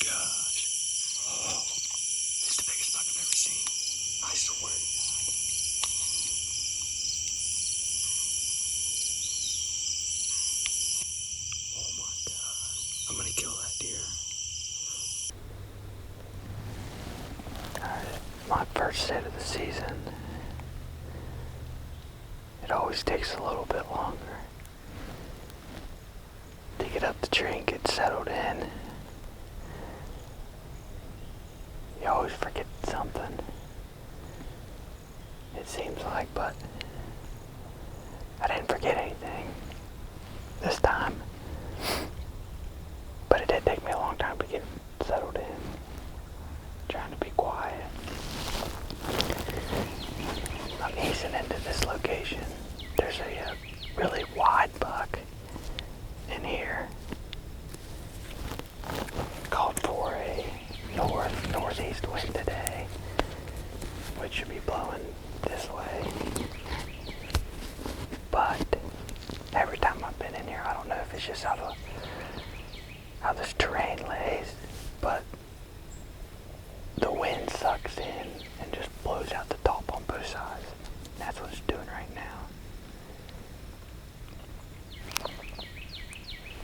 gosh. Oh, this is the biggest buck I've ever seen. I swear to God. Oh my God. I'm gonna kill that deer. Alright, my first set of the season. It always takes a little bit longer to get up the tree and get settled in. You always forget something, it seems like, but I didn't forget anything this time. But it did take me a long time to get settled in. Trying to be quiet. I'm easing into this location. There's a really wide buck in here. Called for a northeast wind today, which should be blowing this way. But every time I've been in here, I don't know if it's just how this terrain lays, but the wind sucks in and just blows out the top on both sides. And that's what it's doing right now.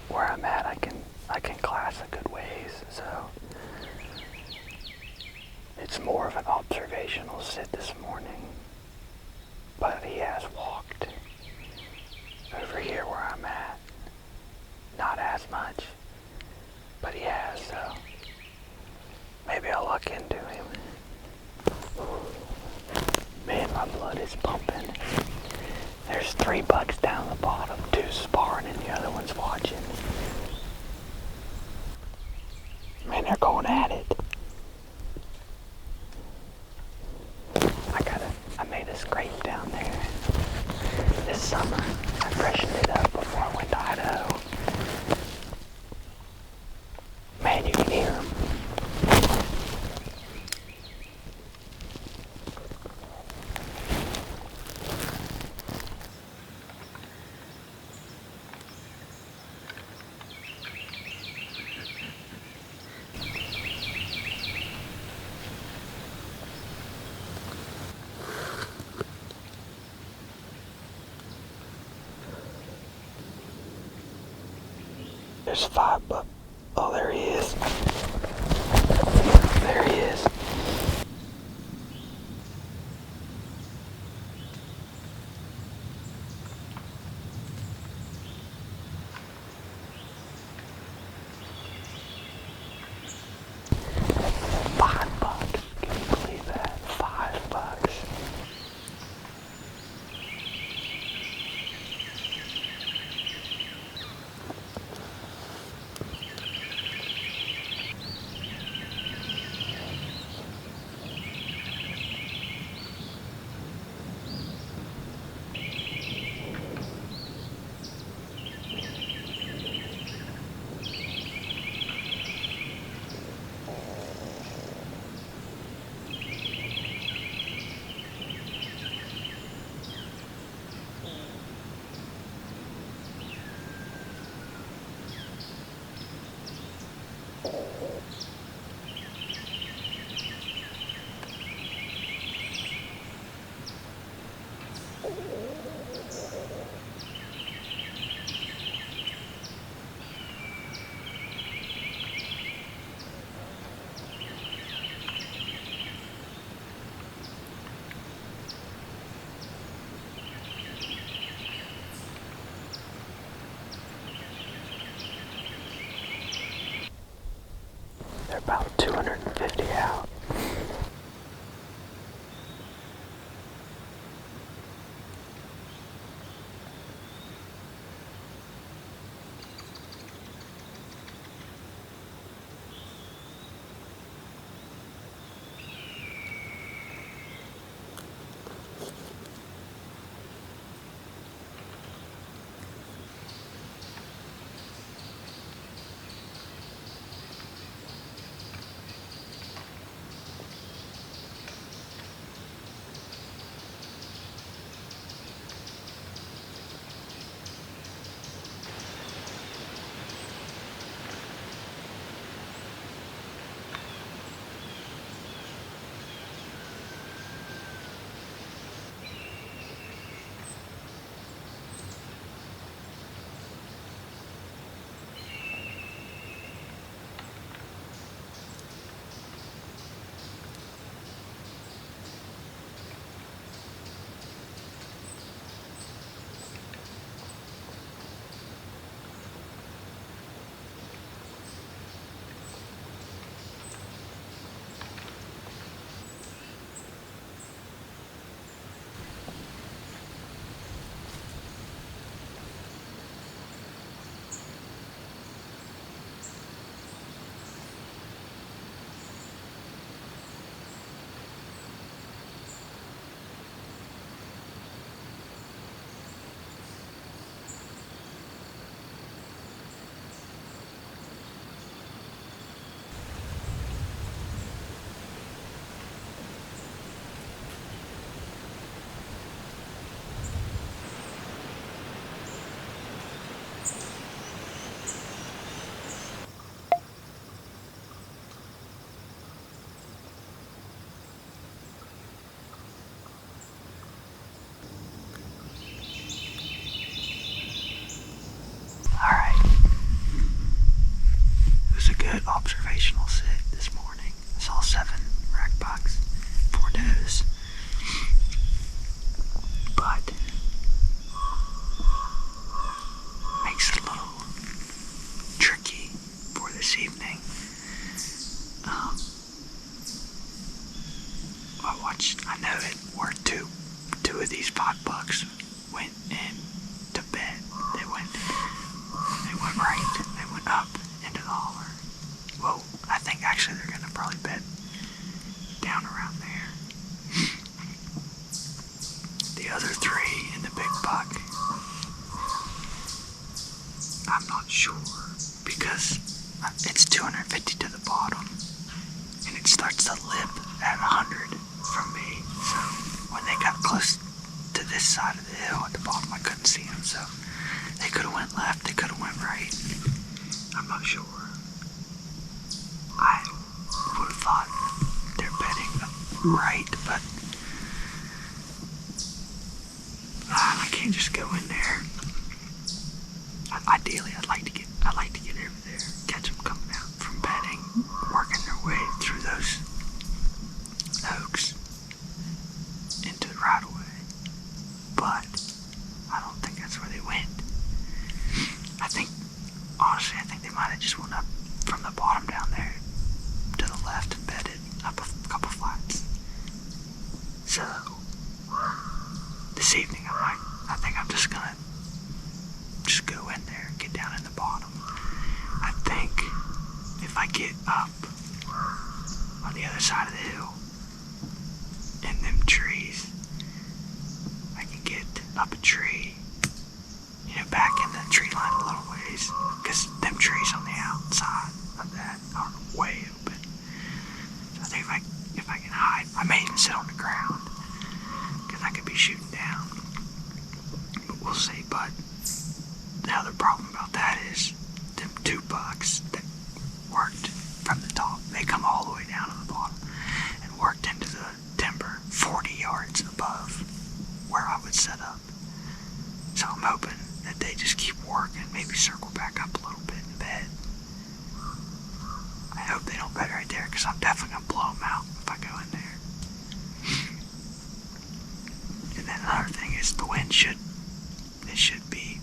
Where I'm at, I can glass a good ways, so it's more of an observational sit this morning. But he has walked over here where I'm at. Not as much, but he has, so maybe I'll look into him. Man, my blood is pumping. There's 3 bucks down the bottom, 2 sparring and the other one's watching. Man, they're going at it. I made a scrape down there this summer. I freshened it up before I went to Idaho. Man, you can hear them. There's 5 bucks. Oh, there he is. There he is. $5. Can you believe that? $5. They're about 250 out. good observational sit this morning. I saw 7 rack bucks, 4 does. But makes it a little tricky for this evening. I know it worked two of these 5 bucks went in to bed. They went right. They went up into the holler. Well, I think actually they're gonna probably bed down around there. The other 3 in the big buck, I'm not sure, because it's 250 to the bottom and it starts to lip at 100 from me. So when they got close to this side of the hill at the bottom, I couldn't see them. So they could have went left, they could have went right. I'm not sure. I would have thought they're bedding right, but I can't just go in there. Ideally, I'd like to get over there, catch them coming out from bedding, working their way through those oaks into the right of way. But I don't think that's where they went. Honestly, I think they might have just went up from the bottom down there to the left and bedded up a couple flats. So this evening I think I'm just gonna go in there and get down in the bottom. I think if I get up on the other side of the hill in them trees, I can get up a tree, back in the tree line a little ways, because them trees on the outside of that are way open. So I think if I can hide, I may even sit on the ground, because I could be shooting down. But we'll see. But the other problem about that is them 2 bucks that worked from the top, they come all the way down to the bottom and worked into the timber 40 yards above where I would set up. So I'm hoping that they just keep working, maybe circle back up a little bit in bed. I hope they don't bed right there, because I'm definitely going to blow them out if I go in there. And then another thing is the wind should be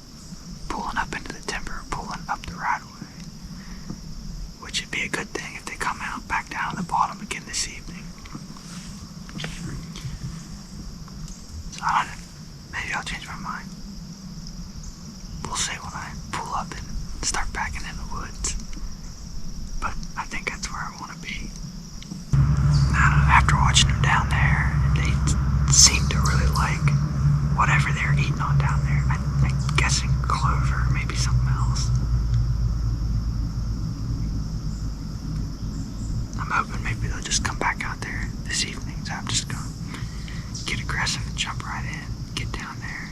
pulling up into the timber, pulling up the right of way, which would be a good thing if they come out back down to the bottom again this evening. So I don't know, maybe I'll change my mind. We'll see when I pull up and start backing in the woods. But I think that's where I want to be. After watching them down there, they seem to really like whatever they're eating on down there. I'm guessing clover, maybe something else. I'm hoping maybe they'll just come back out there this evening. So I'm just going to get aggressive and jump right in, get down there,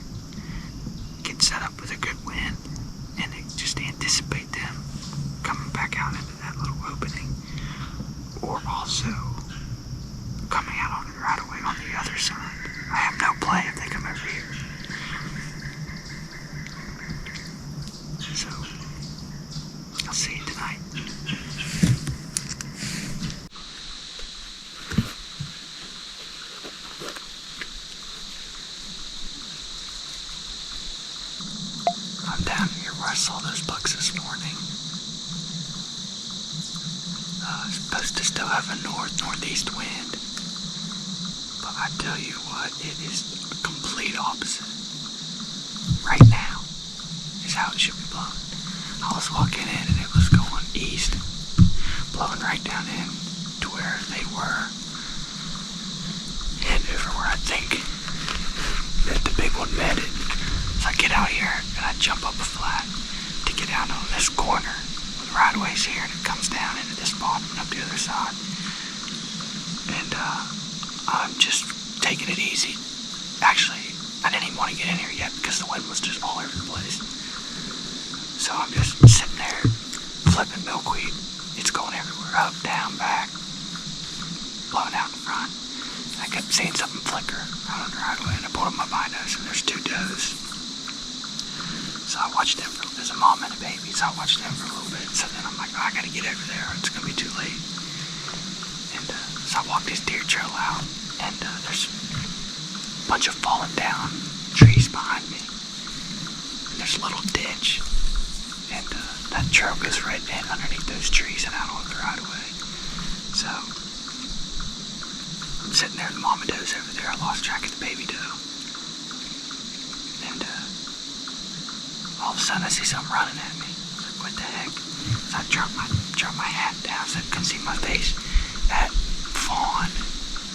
get set up with a good wind, and just anticipate them coming back out into that little opening, or also coming out on the right away on the other side. I have no play if they come over here. So I'll see you tonight. I'm down here where I saw those bucks this morning. Supposed to still have a northeast wind, but I tell you what, it is the complete opposite. Right now is how it should be blowing. I was walking in and it was going east, blowing right down in to where they were, and over where I think that the big one bedded. So I get out here and I jump up a flat to get out on this corner. The right of way's here and it comes down into this bottom and up the other side. And I'm just taking it easy. Actually, I didn't even want to get in here yet because the wind was just all over the place. So I'm just sitting there flipping milkweed. It's going everywhere, up, down, back, blowing out in front. And I kept seeing something flicker out on the right of way, and I pulled up my binos and there's 2 does. So I watched them. There's a mom and a baby. So I watched them for a little bit. So then I'm like, oh, I gotta get over there. It's gonna be too late. And so I walked this deer trail out, and there's a bunch of fallen down trees behind me. And there's a little ditch, and that trail goes right in underneath those trees and out on the right away. So I'm sitting there, the mama doe's over there. I lost track of the baby doe. And all of a sudden I see something running at me. I was like, what the heck? So I dropped my hat down so I couldn't see my face. That fawn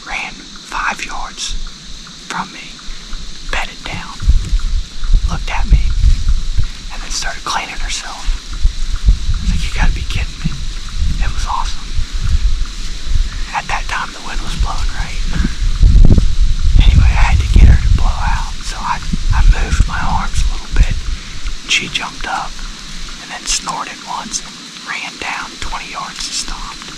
ran 5 yards from me, bedded down, looked at me, and then started cleaning herself. I was like, you gotta be kidding me. It was awesome. At that time the wind was blowing right. Anyway, I had to get her to blow out, so I moved my arms a little bit, and she jumped up and then snorted once and ran down 20 yards and stopped.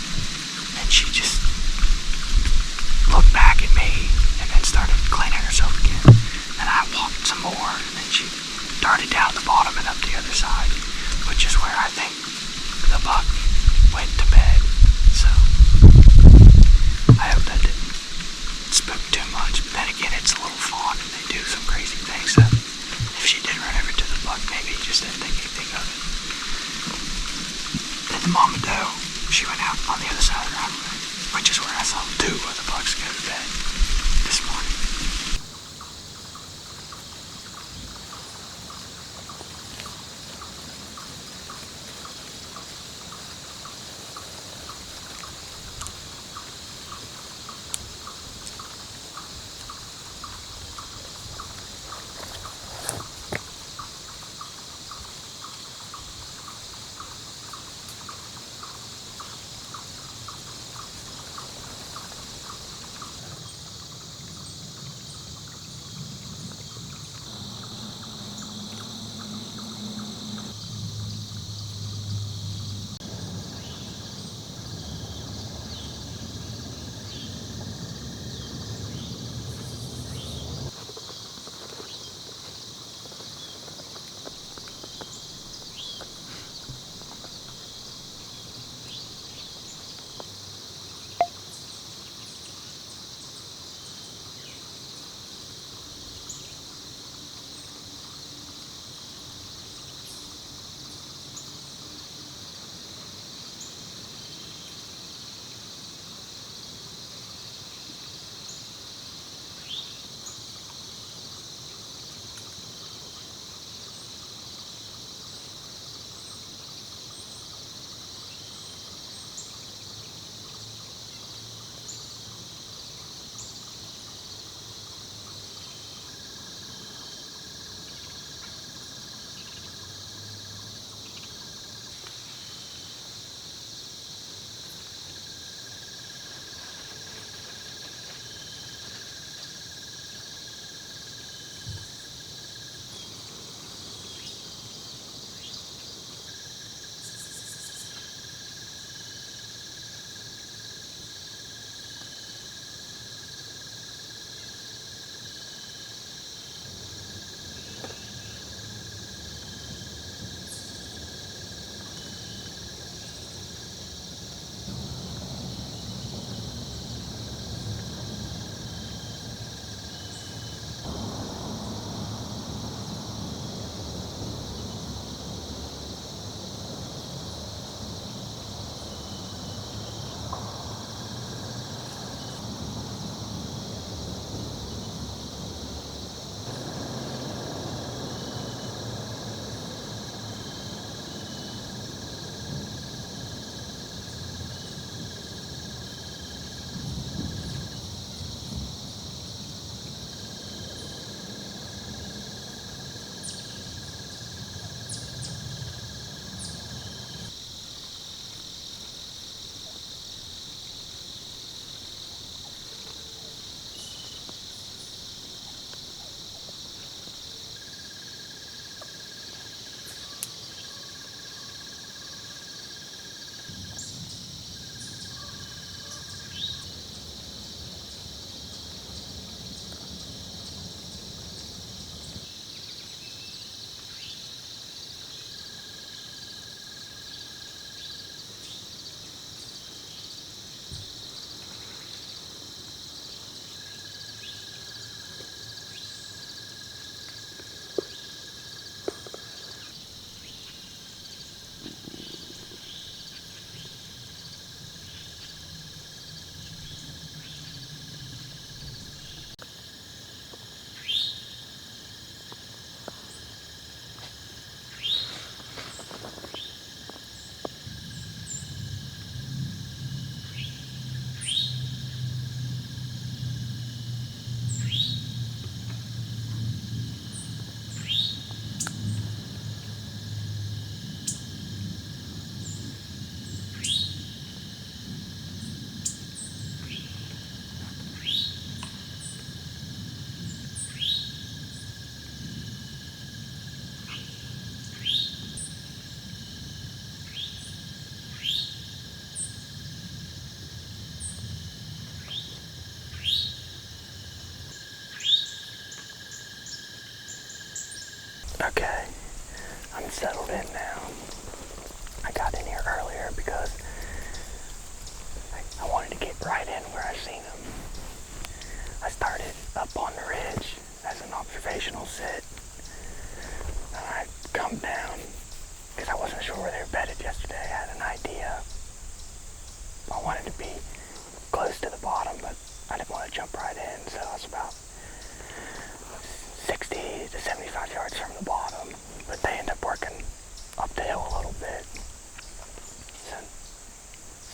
wanted to be close to the bottom, but I didn't want to jump right in, so I was about 60 to 75 yards from the bottom, but they end up working up the hill a little bit.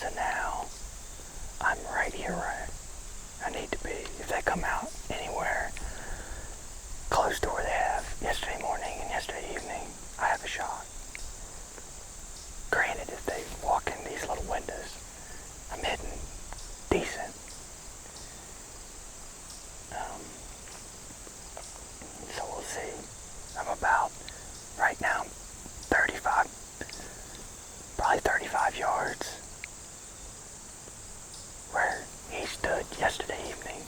So now I'm right here where I need to be. If they come out anywhere close to where they have yesterday morning and yesterday evening, I have a shot. Granted, if they walk in these little windows, I'm hitting decent. So we'll see. I'm about, right now, 35 yards where he stood yesterday evening.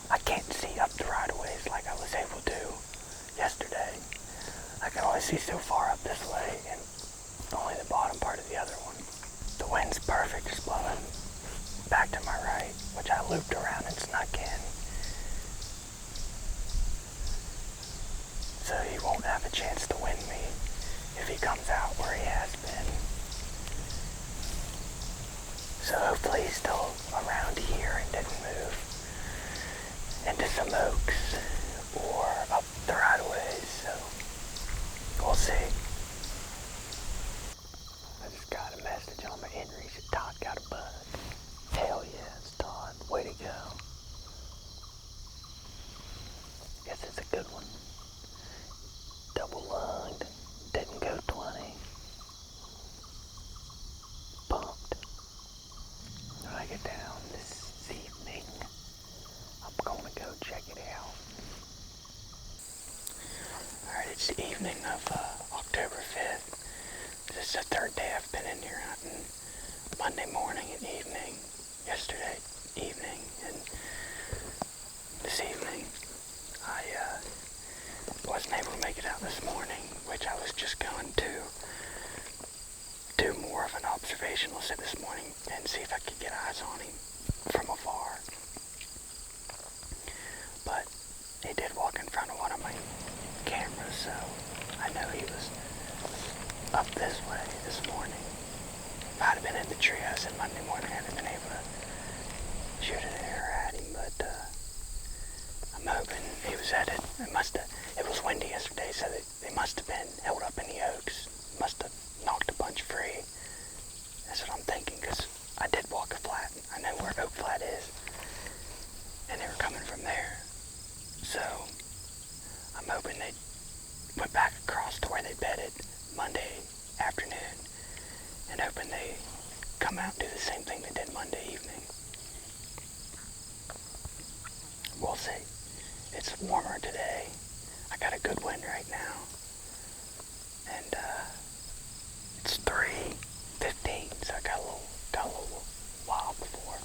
I can't see up the right-of-ways like I was able to yesterday. I can only see so far up this way and only the bottom part of the other one. The wind's perfect, it's blowing back to my right, which I looped around and snuck in. So he won't have a chance to win me if he comes out where he has been. So hopefully he's still around here and didn't move into some oaks or up the right of ways, so we'll see. I just got a message on my inReach that Todd got a bud. Hell yes, Todd. Way to go. Guess it's a good one. Double lunged. Didn't go 20. Pumped. When I get down this evening, I'm gonna go check it out. Alright, it's the evening of October 5th. This is the third day I've been in here hunting. Monday morning and evening, yesterday evening, and this evening. I wasn't able to make it out this morning, which I was just going to do more of an observational sit this morning and see if I could get eyes on him from afar. But he did walk in front of one of my cameras, so I know he was up this way this morning. If I'd have been in the treehouse on Monday morning, I'd have been able to shoot an arrow at him, but I'm hoping he was headed. It was windy yesterday, so they must have been held up in the oaks. Must have knocked a bunch free. That's what I'm thinking, because I did walk a flat. I know where Oak Flat is, and they were coming from there. So I'm hoping they went back across to where they bedded Monday afternoon, and hoping they come out and do the same thing they did Monday evening. We'll see. It's warmer today. I got a good wind right now. And it's 3:15, so I got a little while before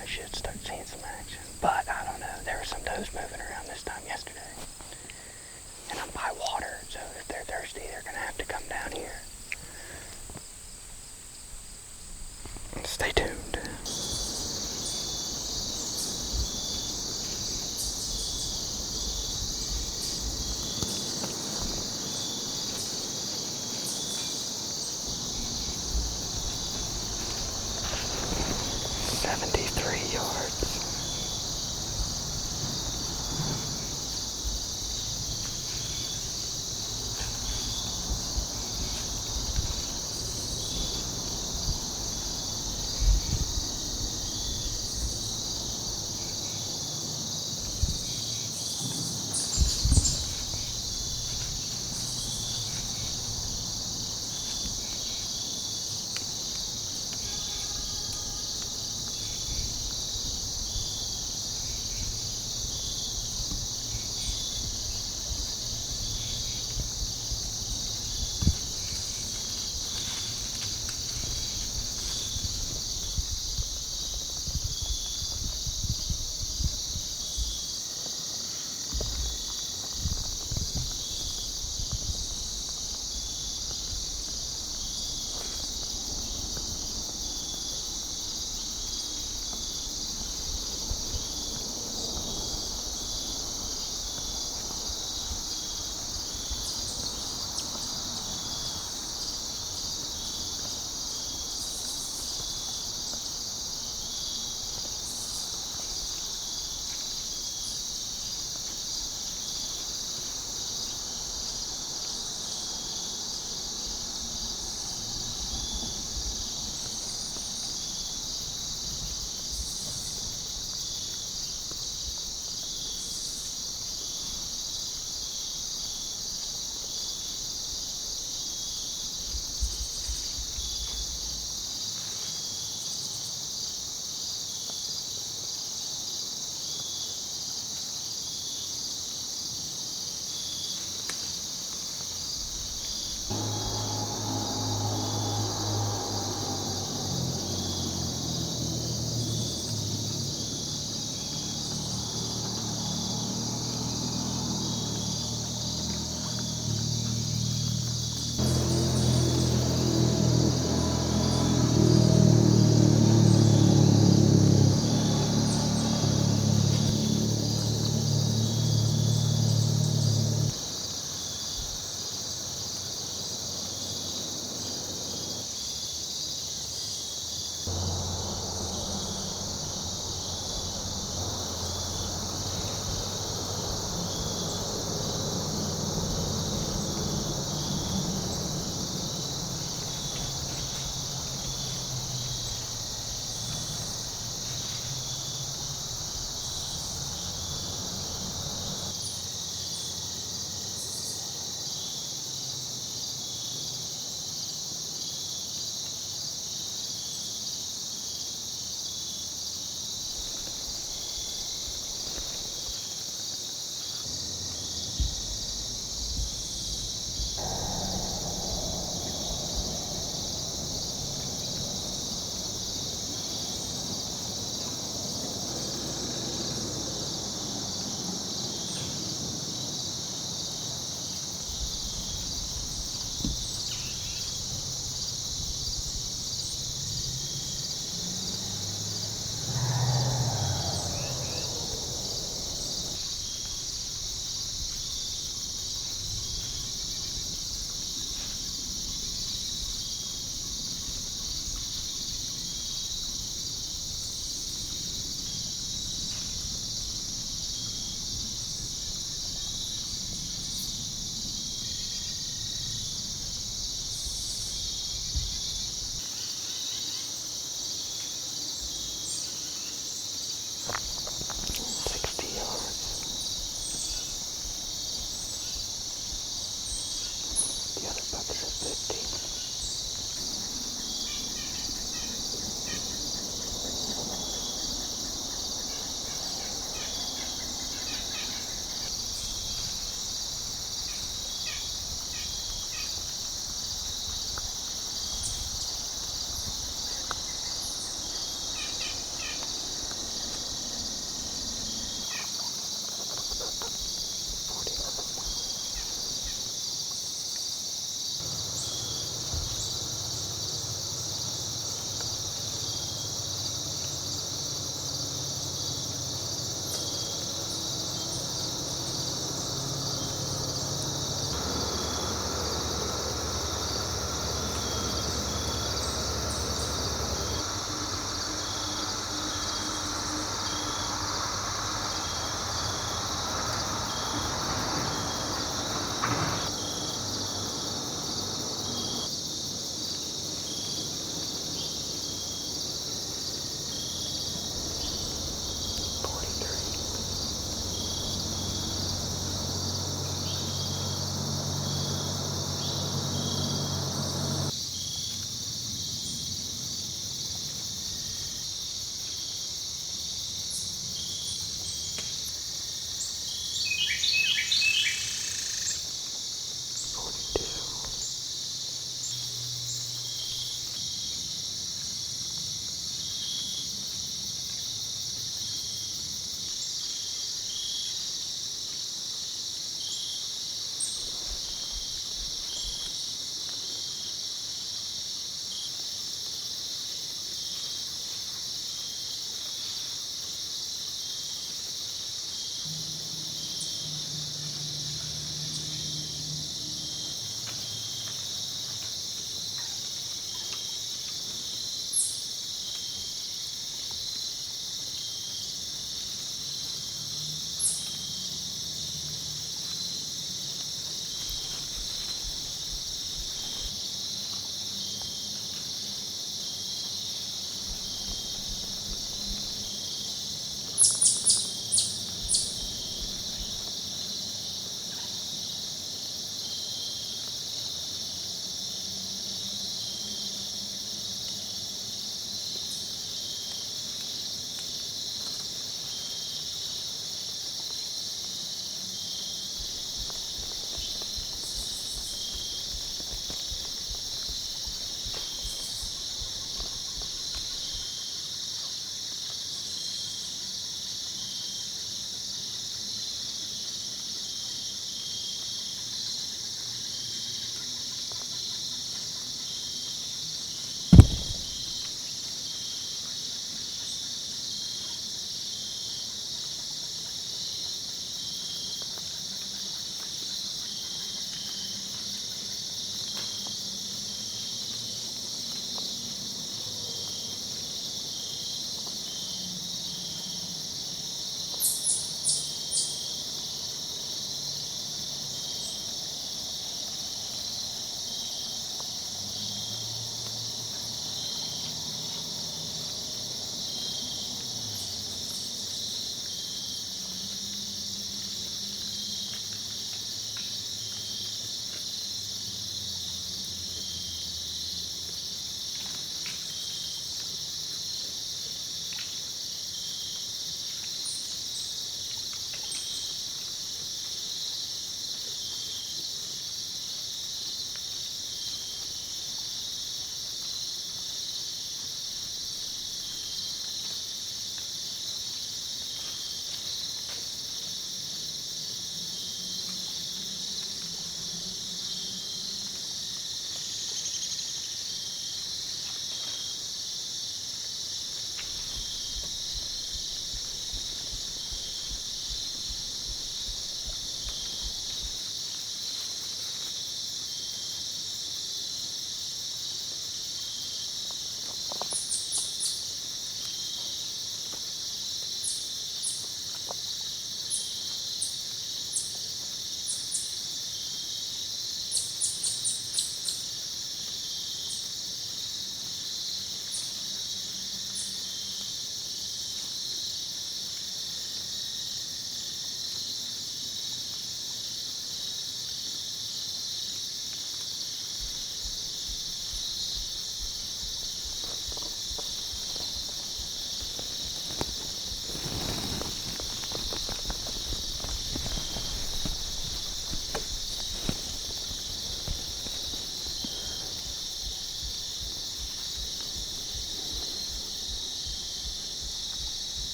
I should start seeing some action. But I don't know. There were some does moving around this time yesterday. And I'm by water, so if they're thirsty, they're gonna have to come down here. Stay tuned.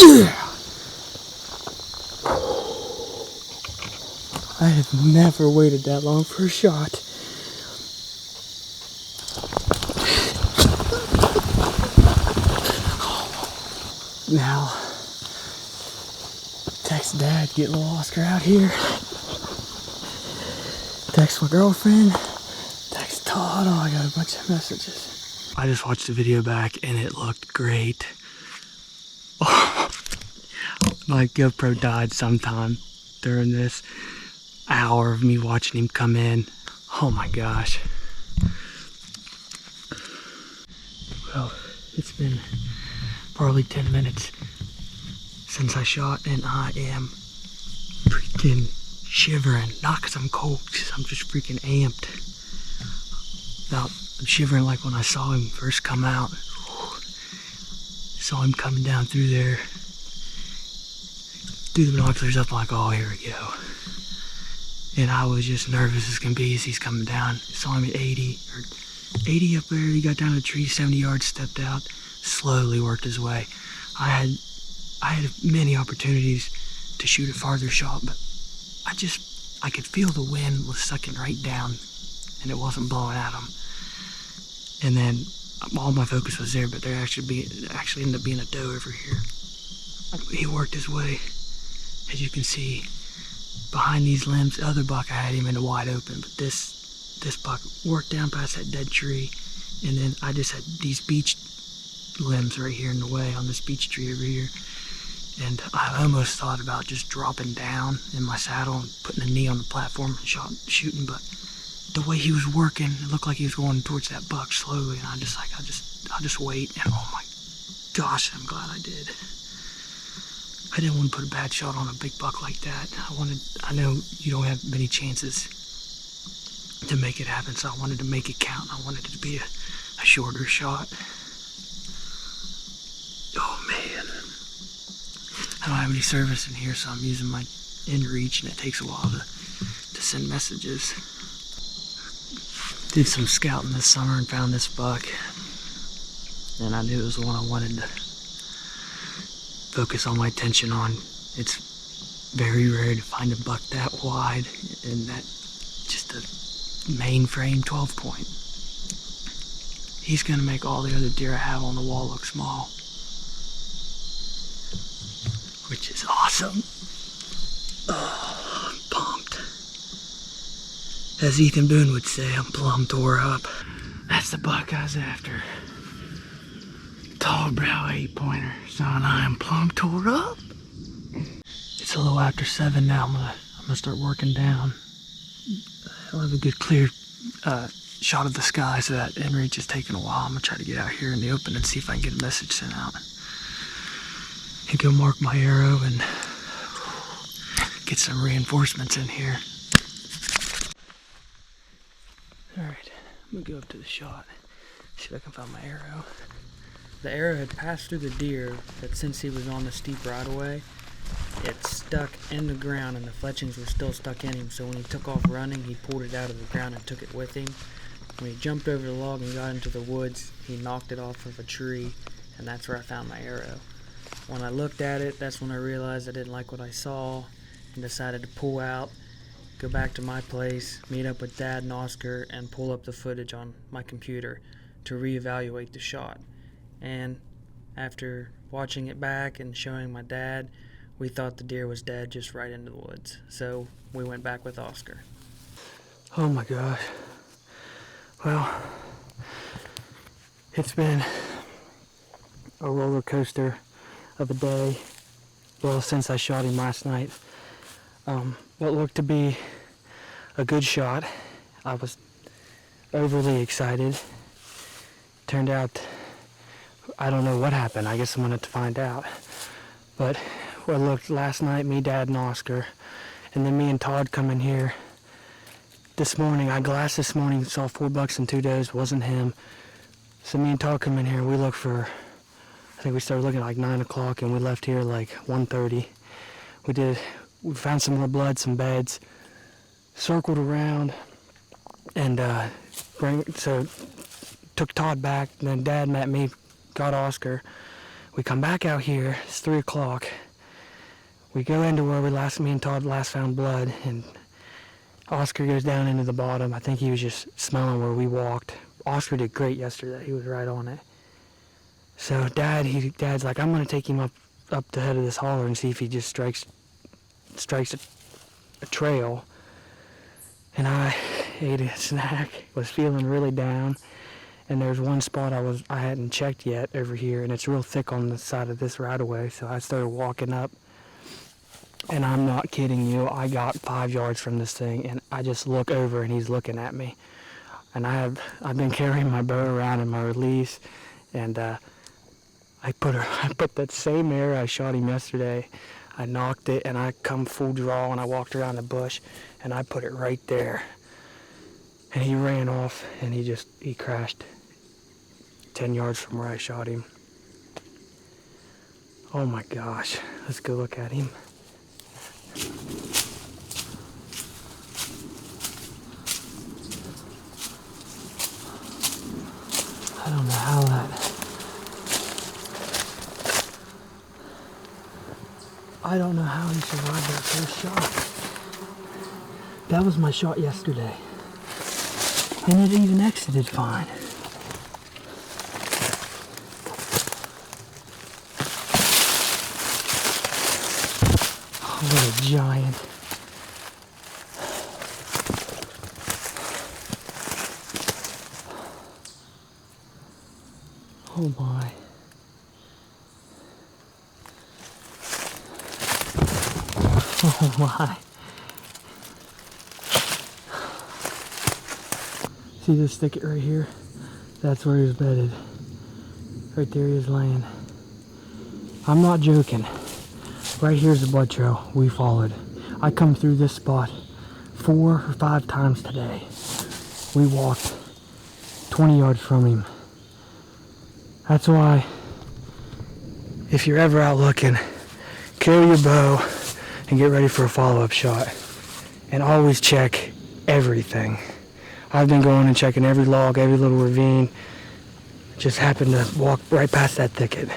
I have never waited that long for a shot. Now, text Dad, get little Oscar out here. Text my girlfriend. Text Todd. Oh, I got a bunch of messages. I just watched the video back and it looked great. Oh, my GoPro died sometime during this hour of me watching him come in. Oh my gosh. Well, it's been probably 10 minutes since I shot and I am freaking shivering. Not because I'm cold, because I'm just freaking amped. I'm shivering like when I saw him first come out. Saw him coming down through there. Threw the binoculars up, I'm like, oh, here we go. And I was just nervous as can be as he's coming down. Saw him at 80 up there. He got down to the tree, 70 yards, stepped out, slowly worked his way. I had many opportunities to shoot a farther shot, but I could feel the wind was sucking right down and it wasn't blowing at him. And then all my focus was there, but there actually ended up being a doe over here. He worked his way, as you can see, behind these limbs. The other buck, I had him in the wide open, but this buck worked down past that dead tree, and then I just had these beech limbs right here in the way on this beech tree over here. And I almost thought about just dropping down in my saddle and putting a knee on the platform and shooting, but the way he was working, it looked like he was going towards that buck slowly, and I'll just wait. And oh my gosh, I'm glad I did. I didn't want to put a bad shot on a big buck like that. I know you don't have many chances to make it happen, so I wanted to make it count. I wanted it to be a shorter shot. Oh man. I don't have any service in here, so I'm using my inReach, and it takes a while to send messages. Did some scouting this summer and found this buck, and I knew it was the one I wanted to focus all my attention on. It's very rare to find a buck that wide and that just a mainframe 12 point. He's gonna make all the other deer I have on the wall look small, which is awesome. Oh, I'm pumped. As Ethan Boone would say, I'm plumb tore up. That's the buck I was after. Tall brow 8-pointer. Son, I am plumb tore up. It's a little after 7 now. I'm gonna start working down. I'll have a good clear shot of the sky, so that inReach is taking a while. I'm gonna try to get out here in the open and see if I can get a message sent out. And go mark my arrow and get some reinforcements in here. Alright, I'm gonna go up to the shot. See if I can find my arrow. The arrow had passed through the deer, but since he was on the steep right-of-way, it stuck in the ground and the fletchings were still stuck in him, so when he took off running, he pulled it out of the ground and took it with him. When he jumped over the log and got into the woods, he knocked it off of a tree, and that's where I found my arrow. When I looked at it, that's when I realized I didn't like what I saw and decided to pull out, go back to my place, meet up with Dad and Oscar, and pull up the footage on my computer to reevaluate the shot. And after watching it back and showing my dad, we thought the deer was dead just right into the woods. So we went back with Oscar. Oh my gosh. Well, it's been a roller coaster of a day. Well, since I shot him last night. What looked to be a good shot. I was overly excited. Turned out, I don't know what happened. I guess I'm gonna have to find out. But what looked last night, me, Dad, and Oscar, and then me and Todd come in here this morning. I glassed this morning, saw 4 bucks and 2 does, wasn't him. So me and Todd come in here, we look for, I think we started looking at like 9 o'clock and we left here like 1:30. We found some more blood, some beds, circled around, and took Todd back, and then Dad met me, got Oscar. We come back out here, it's 3 o'clock. We go into where me and Todd last found blood, and Oscar goes down into the bottom. I think he was just smelling where we walked. Oscar did great yesterday. He was right on it. So Dad's like, I'm gonna take him up the head of this holler and see if he just strikes a trail. And I ate a snack, was feeling really down, and there's one spot I hadn't checked yet over here, and it's real thick on the side of this right away. So I started walking up, and I'm not kidding you, I got 5 yards from this thing, and I just look over and he's looking at me. And I've been carrying my bow around in my release, and I put that same arrow I shot him yesterday. I knocked it, and I come full draw, and I walked around the bush, and I put it right there. And he ran off, and he crashed 10 yards from where I shot him. Oh my gosh, let's go look at him. I don't know how he survived that first shot. That was my shot yesterday. And it even exited fine. Oh, what a giant. Oh my. Oh my. See this thicket right here? That's where he was bedded. Right there he is laying. I'm not joking. Right here's the blood trail we followed. I come through this spot 4 or 5 times today. We walked 20 yards from him. That's why, if you're ever out looking, carry your bow and get ready for a follow-up shot. And always check everything. I've been going and checking every log, every little ravine. Just happened to walk right past that thicket.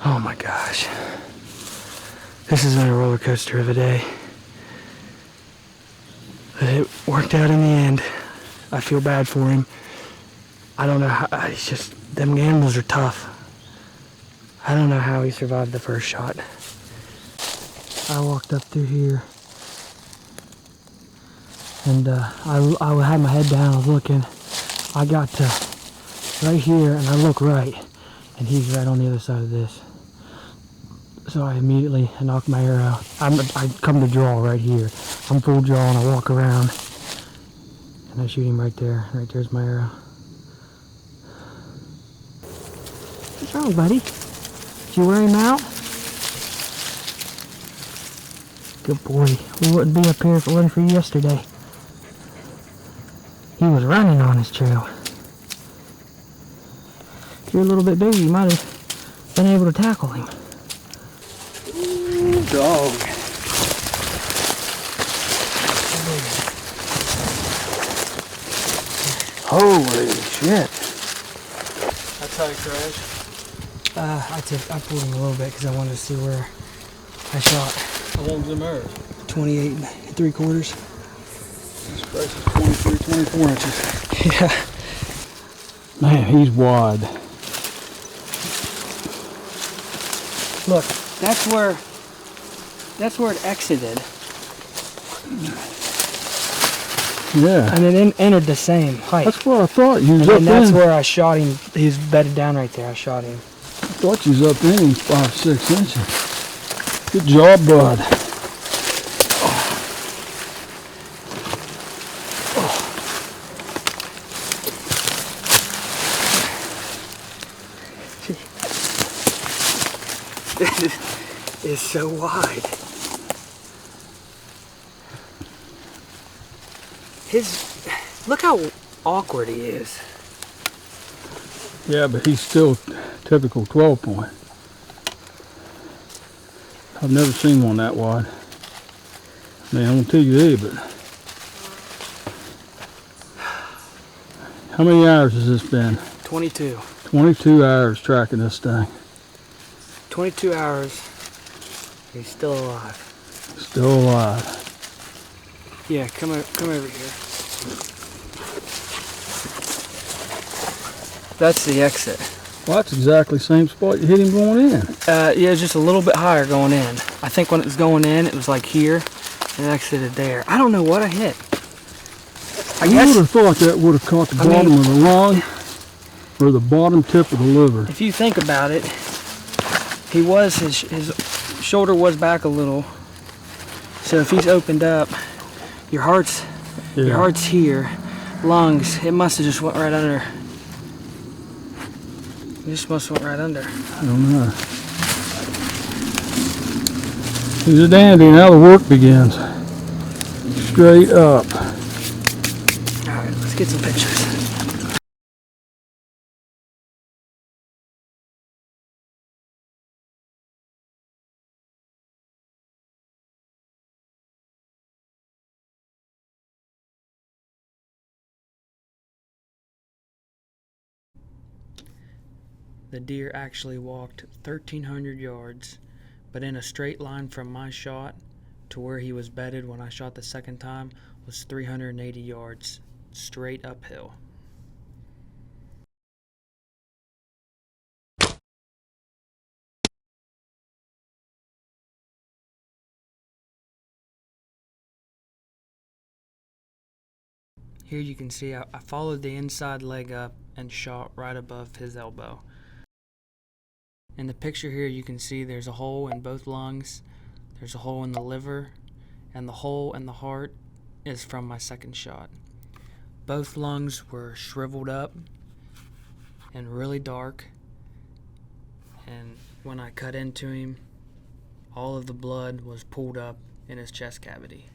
Oh my gosh. This has been a roller coaster of a day. But it worked out in the end. I feel bad for him. I don't know how, it's just, them animals are tough. I don't know how he survived the first shot. I walked up through here, and I had my head down, I was looking. I got to right here, and I look right, and he's right on the other side of this. So I immediately knocked my arrow. I come to draw right here. I'm full draw, and I walk around, and I shoot him right there. Right there's my arrow. What's wrong, buddy? Did you wear him out? Good boy. We wouldn't be up here if it wasn't for you yesterday. He was running on his trail. If you're a little bit bigger, you might have been able to tackle him. Ooh, dog. Holy shit. That's how he crashed? I pulled him a little bit because I wanted to see where I shot. How long's the arrow? 28 3/4. This price is 23, 24 inches. Yeah. Man, he's wide. Look, that's where it exited. Yeah. And it entered the same height. That's what I thought. You was up And that's in. where I shot him. He's bedded down right there. I shot him. I thought you was up in 5, 6 inches. Good job, bud. This is so wide. Look how awkward he is. Yeah, but he's still typical 12 point. I've never seen one that wide. I mean, on TV, but how many hours has this been? 22. 22 hours tracking this thing. 22 hours. He's still alive. Still alive. Yeah, come over here. That's the exit. Well, that's exactly the same spot you hit him going in. Yeah, just a little bit higher going in. I think when it was going in, it was like here, and it exited there. I don't know what I hit. I would have thought that would have caught the bottom of the lung or the bottom tip of the liver. If you think about it, his shoulder was back a little. So if he's opened up, your heart's here, lungs, it must have just went right under. It just must have went right under. I don't know. He's a dandy. Now the work begins. Straight up. Alright, let's get some pictures. The deer actually walked 1,300 yards, but in a straight line from my shot to where he was bedded when I shot the second time was 380 yards, straight uphill. Here you can see I followed the inside leg up and shot right above his elbow. In the picture here you can see there's a hole in both lungs, there's a hole in the liver, and the hole in the heart is from my second shot. Both lungs were shriveled up and really dark, and when I cut into him, all of the blood was pulled up in his chest cavity.